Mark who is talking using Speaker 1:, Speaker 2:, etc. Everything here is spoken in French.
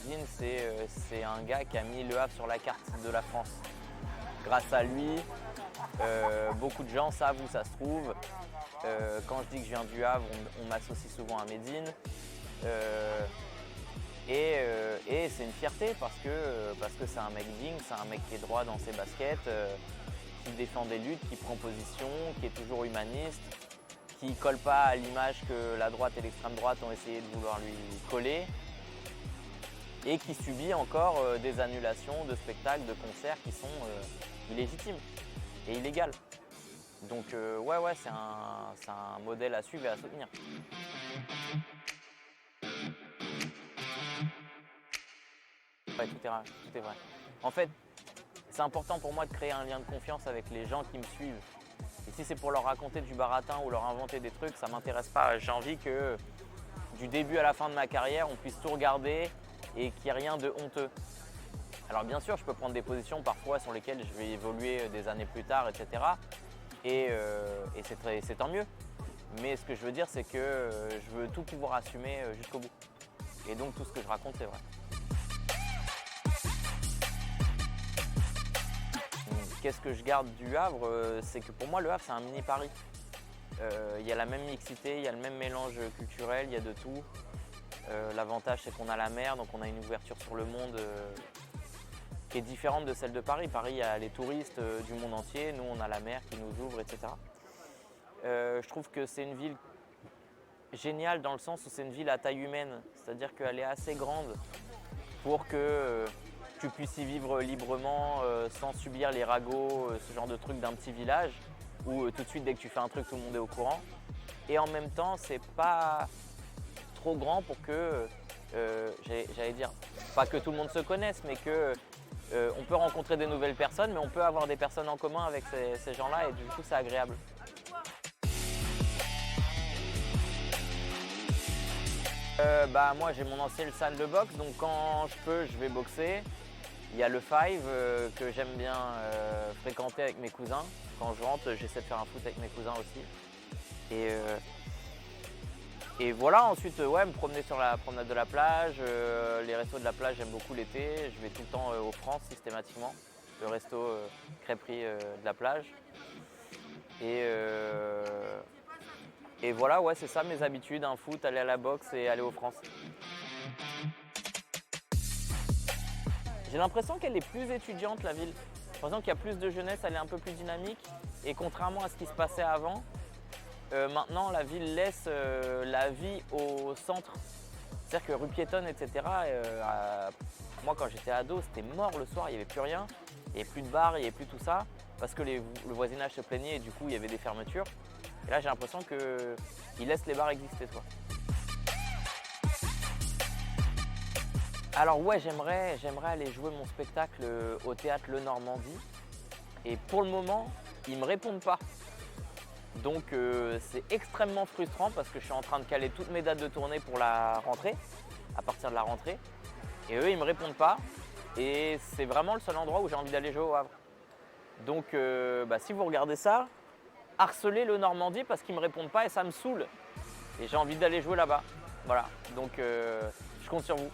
Speaker 1: Medine, c'est un gars qui a mis Le Havre sur la carte de la France. Grâce à lui, beaucoup de gens savent où ça se trouve. Quand je dis que je viens du Havre, on m'associe souvent à Medine. Et c'est une fierté parce que c'est un mec digne, c'est un mec qui est droit dans ses baskets, qui défend des luttes, qui prend position, qui est toujours humaniste, qui ne colle pas à l'image que la droite et l'extrême droite ont essayé de vouloir lui coller, et qui subit encore des annulations de spectacles, de concerts qui sont illégitimes et illégales. Donc ouais, c'est un modèle à suivre et à soutenir. Ouais, tout est vrai. En fait, c'est important pour moi de créer un lien de confiance avec les gens qui me suivent. Et si c'est pour leur raconter du baratin ou leur inventer des trucs, ça ne m'intéresse pas. J'ai envie que du début à la fin de ma carrière, on puisse tout regarder et qu'il n'y ait rien de honteux. Alors bien sûr, je peux prendre des positions parfois sur lesquelles je vais évoluer des années plus tard, etc. Et c'est tant mieux. Mais ce que je veux dire, c'est que je veux tout pouvoir assumer jusqu'au bout. Et donc tout ce que je raconte, c'est vrai. Qu'est-ce que je garde du Havre? C'est que pour moi, le Havre, c'est un mini Paris. Il y a la même mixité, il y a le même mélange culturel, il y a de tout. L'avantage, c'est qu'on a la mer, donc on a une ouverture sur le monde qui est différente de celle de Paris. Paris, il y a les touristes du monde entier. Nous, on a la mer qui nous ouvre, etc. Je trouve que c'est une ville géniale dans le sens où c'est une ville à taille humaine. C'est-à-dire qu'elle est assez grande pour que tu puisses y vivre librement sans subir les ragots, ce genre de truc d'un petit village où tout de suite dès que tu fais un truc tout le monde est au courant. Et en même temps c'est pas trop grand pour que, j'allais dire, pas que tout le monde se connaisse mais que on peut rencontrer des nouvelles personnes mais on peut avoir des personnes en commun avec ces gens-là et du coup c'est agréable. Moi j'ai mon ancienne salle de boxe donc quand je peux je vais boxer. Il y a le Five que j'aime bien fréquenter avec mes cousins. Quand je rentre, j'essaie de faire un foot avec mes cousins aussi. Et voilà, ensuite me promener sur la promenade de la plage. Les restos de la plage, j'aime beaucoup l'été. Je vais tout le temps au France systématiquement. Le resto crêperie de la plage. Et voilà, ouais, c'est ça mes habitudes, un foot, aller à la boxe et aller au France. J'ai l'impression qu'elle est plus étudiante, la ville. J'ai l'impression qu'il y a plus de jeunesse, elle est un peu plus dynamique. Et contrairement à ce qui se passait avant, maintenant la ville laisse la vie au centre. C'est-à-dire que rue piétonne, etc. Moi, quand j'étais ado, c'était mort le soir, il n'y avait plus rien. Il n'y avait plus de bars, il n'y avait plus tout ça. Parce que le voisinage se plaignait et du coup, il y avait des fermetures. Et là, j'ai l'impression qu'ils laissent les bars exister, quoi. Alors ouais, j'aimerais aller jouer mon spectacle au théâtre Le Normandie. Et pour le moment, ils ne me répondent pas. Donc c'est extrêmement frustrant parce que je suis en train de caler toutes mes dates de tournée pour la rentrée, à partir de la rentrée. Et eux, ils ne me répondent pas. Et c'est vraiment le seul endroit où j'ai envie d'aller jouer au Havre. Donc si vous regardez ça, harcelez Le Normandie parce qu'ils ne me répondent pas et ça me saoule. Et j'ai envie d'aller jouer là-bas. Voilà, donc je compte sur vous.